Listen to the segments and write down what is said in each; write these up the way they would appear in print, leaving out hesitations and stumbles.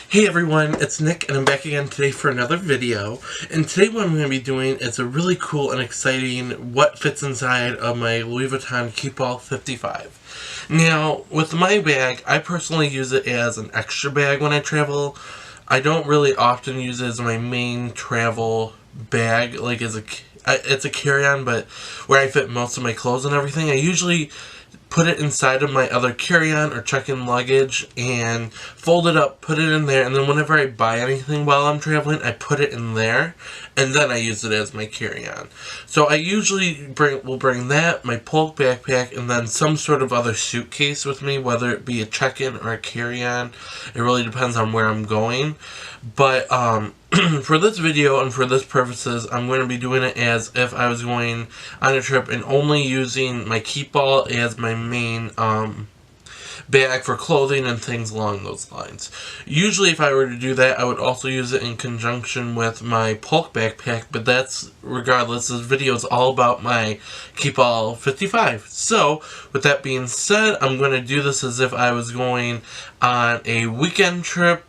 Hey everyone, it's Nick and I'm back again today for another video. And today what I'm going to be doing is a really cool and exciting what fits inside of my Louis Vuitton Keepall 55. Now, with my bag, I personally use it as an extra bag when I travel. I don't really often use it as my main travel bag, like it's a carry-on, but where I fit most of my clothes and everything. I usually put it inside of my other carry-on or check-in luggage and fold it up, put it in there, and then whenever I buy anything while I'm traveling, I put it in there, and then I use it as my carry-on. So I usually will bring that, my Polk backpack, and then some sort of other suitcase with me, whether it be a check-in or a carry-on. It really depends on where I'm going. But for this video and for this purposes, I'm going to be doing it as if I was going on a trip and only using my Keepall as my main bag for clothing and things along those lines. Usually if I were to do that, I would also use it in conjunction with my Polk backpack, but that's regardless. This video is all about my Keepall 55. So, with that being said, I'm going to do this as if I was going on a weekend trip,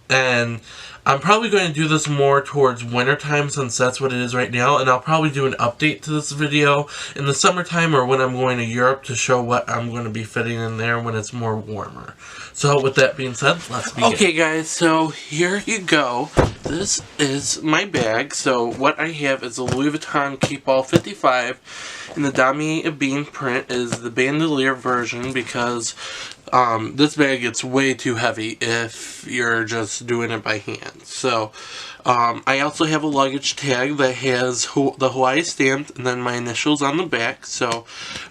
and I'm probably going to do this more towards wintertime since that's what it is right now, and I'll probably do an update to this video in the summertime or when I'm going to Europe to show what I'm going to be fitting in there when it's more warmer. So with that being said, let's begin. Okay guys, so here you go. This is my bag. So what I have is a Louis Vuitton Keepall 55, and the Damier Ebene print is the bandolier version because this bag gets way too heavy if you're just doing it by hand. So, I also have a luggage tag that has the Hawaii stamp and then my initials on the back. So,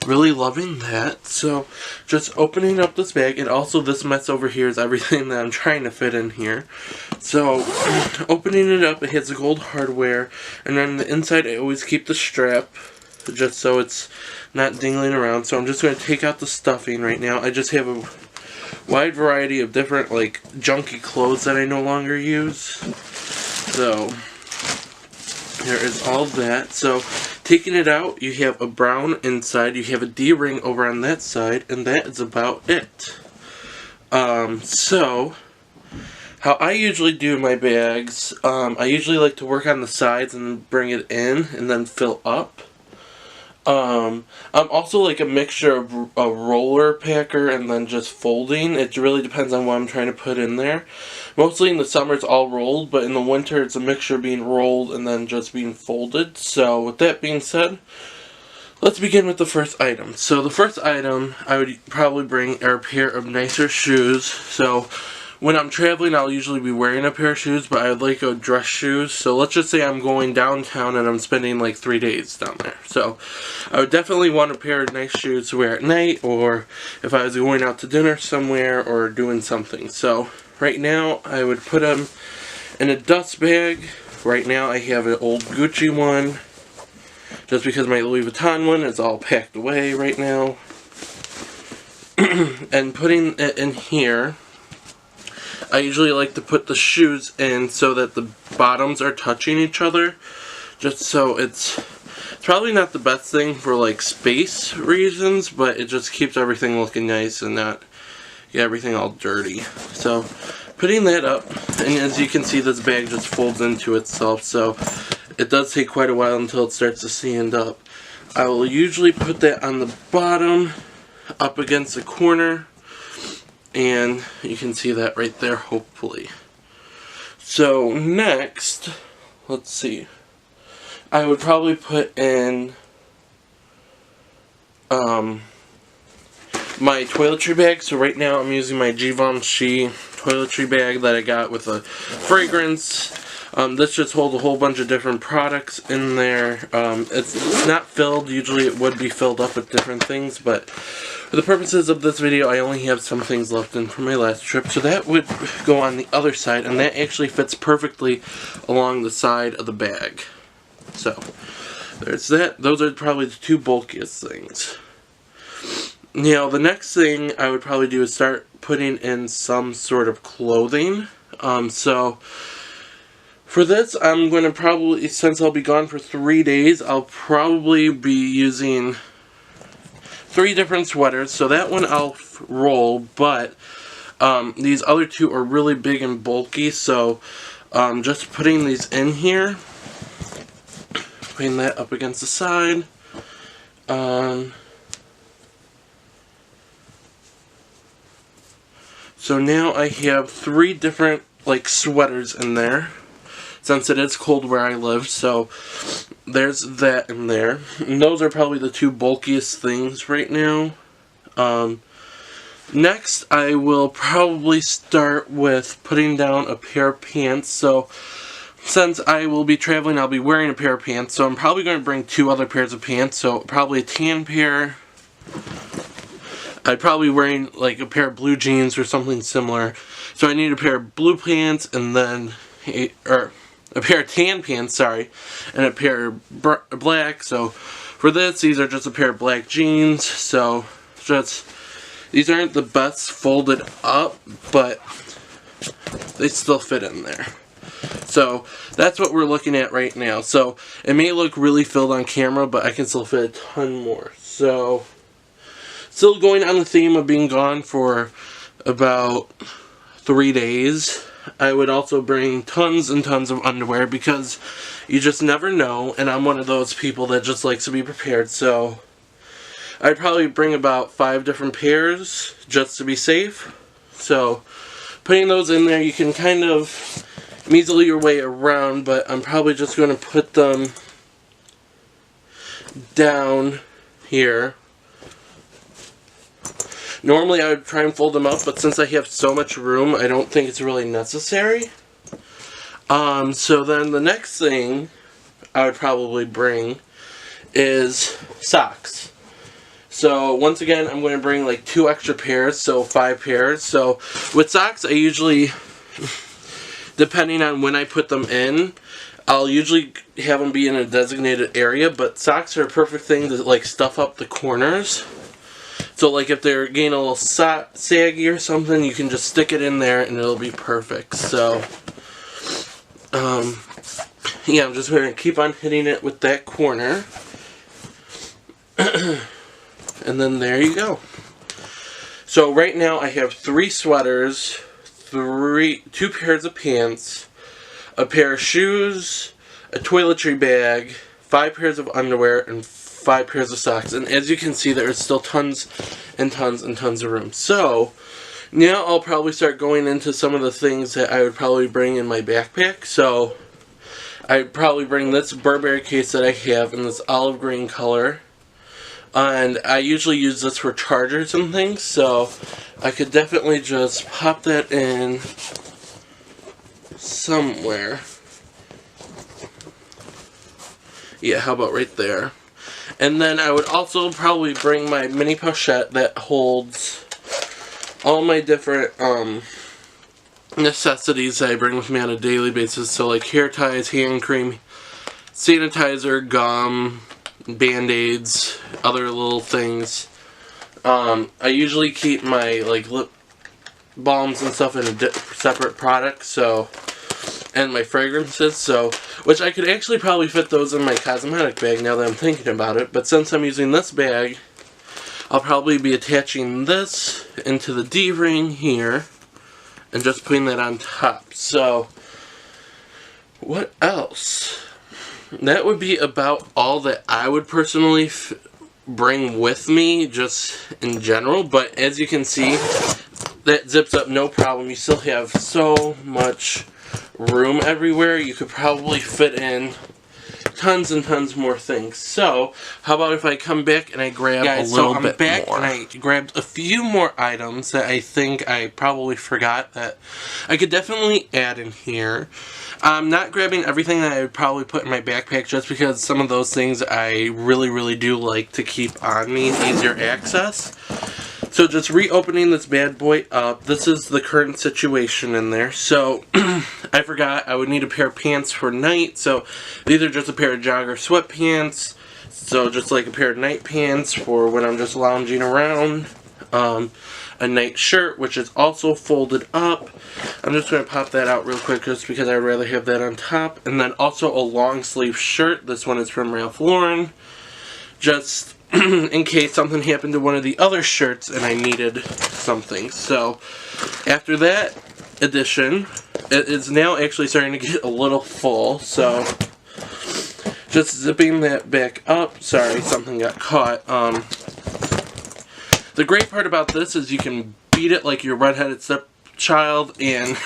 really loving that. So, just opening up this bag, and also this mess over here is everything that I'm trying to fit in here. So, opening it up, it has the gold hardware, and then the inside I always keep the strap, just so it's not dingling around. So I'm just going to take out the stuffing right now. I just have a wide variety of different like junky clothes that I no longer use. So there is all that. So taking it out, you have a brown inside, you have a D-ring over on that side, and that is about it. So how I usually do my bags, I usually like to work on the sides and bring it in and then fill up. I'm also like a mixture of a roller packer and then just folding. It really depends on what I'm trying to put in there. Mostly in the summer it's all rolled, but in the winter it's a mixture of being rolled and then just being folded. So with that being said, let's begin with the first item. So the first item I would probably bring are a pair of nicer shoes. So when I'm traveling, I'll usually be wearing a pair of shoes, but I would like dress shoes. So let's just say I'm going downtown and I'm spending like 3 days down there. So I would definitely want a pair of nice shoes to wear at night, or if I was going out to dinner somewhere or doing something. So right now I would put them in a dust bag. Right now I have an old Gucci one, just because my Louis Vuitton one is all packed away right now. And putting it in here, I usually like to put the shoes in so that the bottoms are touching each other, just so it's probably not the best thing for like space reasons, but it just keeps everything looking nice and not get everything all dirty. So putting that up, and as you can see, this bag just folds into itself, so it does take quite a while until it starts to stand up. I will usually put that on the bottom up against the corner, and you can see that right there, hopefully. So next, let's see, I would probably put in my toiletry bag. So right now I'm using my Givenchy toiletry bag that I got with a fragrance. This just holds a whole bunch of different products in there. It's not filled. Usually it would be filled up with different things, but for the purposes of this video, I only have some things left in from my last trip. So that would go on the other side, and that actually fits perfectly along the side of the bag. So there's that. Those are probably the two bulkiest things. Now the next thing I would probably do is start putting in some sort of clothing. So for this, I'm going to probably, since I'll be gone for 3 days, I'll probably be using 3 different sweaters. So that one I'll roll, but These other two are really big and bulky, so just putting these in here, putting that up against the side. So now I have 3 different like sweaters in there, since it is cold where I live, so there's that in there. And those are probably the 2 bulkiest things right now. Next, I will probably start with putting down a pair of pants. So since I will be traveling, I'll be wearing a pair of pants, so I'm probably going to bring 2 other pairs of pants. So probably a tan pair. I'd probably be wearing like a pair of blue jeans or something similar. So I need a pair of blue pants and then a pair of tan pants, sorry, and a pair of black. So for this, these are just a pair of black jeans. So just, these aren't the best folded up, but they still fit in there. So that's what we're looking at right now. So it may look really filled on camera, but I can still fit a ton more. So still going on the theme of being gone for about 3 days. I would also bring tons and tons of underwear because you just never know, and I'm one of those people that just likes to be prepared. So I'd probably bring about 5 different pairs just to be safe. So putting those in there, you can kind of measly your way around, but I'm probably just going to put them down here. Normally I would try and fold them up, but since I have so much room, I don't think it's really necessary. So then the next thing I would probably bring is socks. So once again, I'm going to bring like 2 extra pairs, so 5 pairs. So with socks, I usually, depending on when I put them in, I'll usually have them be in a designated area, but socks are a perfect thing to like stuff up the corners. So like if they're getting a little saggy or something, you can just stick it in there and it'll be perfect. So yeah, I'm just going to keep on hitting it with that corner. And then there you go. So right now I have 3 sweaters, 2 pairs of pants, a pair of shoes, a toiletry bag, 5 pairs of underwear, and 5 pairs of socks. And as you can see, there is still tons and tons and tons of room. So now I'll probably start going into some of the things that I would probably bring in my backpack. So I'd probably bring this Burberry case that I have in this olive green color. And I usually use this for chargers and things, so I could definitely just pop that in somewhere. Yeah, how about right there? And then I would also probably bring my mini pochette that holds all my different necessities that I bring with me on a daily basis. So like hair ties, hand cream, sanitizer, gum, Band-Aids, other little things. I usually keep my like lip balms and stuff in a separate product, so, and my fragrances, so, which I could actually probably fit those in my cosmetic bag now that I'm thinking about it, but since I'm using this bag, I'll probably be attaching this into the D-ring here and just putting that on top. So what else? That would be about all that I would personally bring with me, just in general. But as you can see, that zips up no problem. You still have so much room everywhere. You could probably fit in tons and tons more things. So, how about if I come back and I grab a little bit more? So I'm back and I grabbed a few more items that I think I probably forgot that I could definitely add in here. I'm not grabbing everything that I would probably put in my backpack just because some of those things I really do like to keep on me, easier access. So just reopening this bad boy up, this is the current situation in there. So I forgot I would need a pair of pants for night, so these are just a pair of jogger sweatpants. So just like a pair of night pants for when I'm just lounging around. A night shirt, which is also folded up. I'm just going to pop that out real quick just because I'd rather have that on top. And then also a long sleeve shirt. This one is from Ralph Lauren. Just in case something happened to one of the other shirts and I needed something. So after that addition, it is now actually starting to get a little full, so just zipping that back up. Sorry, something got caught. The great part about this is you can beat it like your redheaded stepchild and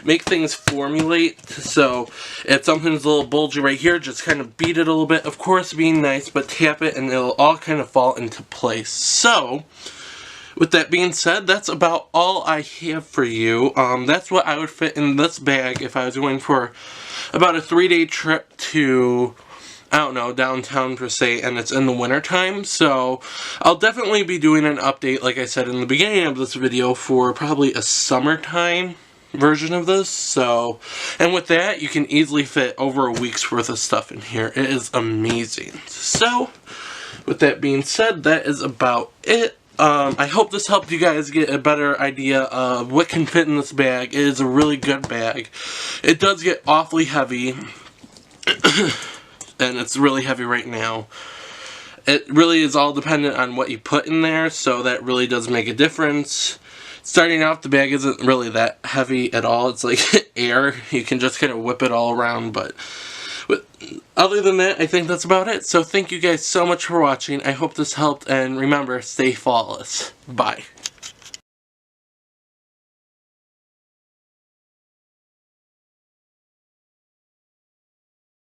make things formulate. So if something's a little bulgy right here, just kind of beat it a little bit. Of course, being nice, but tap it and it'll all kind of fall into place. So with that being said, that's about all I have for you. That's what I would fit in this bag if I was going for about a 3-day trip to, I don't know, downtown per se, and it's in the winter time. So I'll definitely be doing an update, like I said in the beginning of this video, for probably a summertime version of this. So, and with that, you can easily fit over a week's worth of stuff in here. It is amazing. So with that being said, that is about it. I hope this helped you guys get a better idea of what can fit in this bag. It is a really good bag. It does get awfully heavy, and it's really heavy right now. It really is all dependent on what you put in there, so that really does make a difference. Starting off, the bag isn't really that heavy at all. It's like air. You can just kind of whip it all around, but other than that, I think that's about it. So thank you guys so much for watching. I hope this helped, and remember, stay flawless. Bye.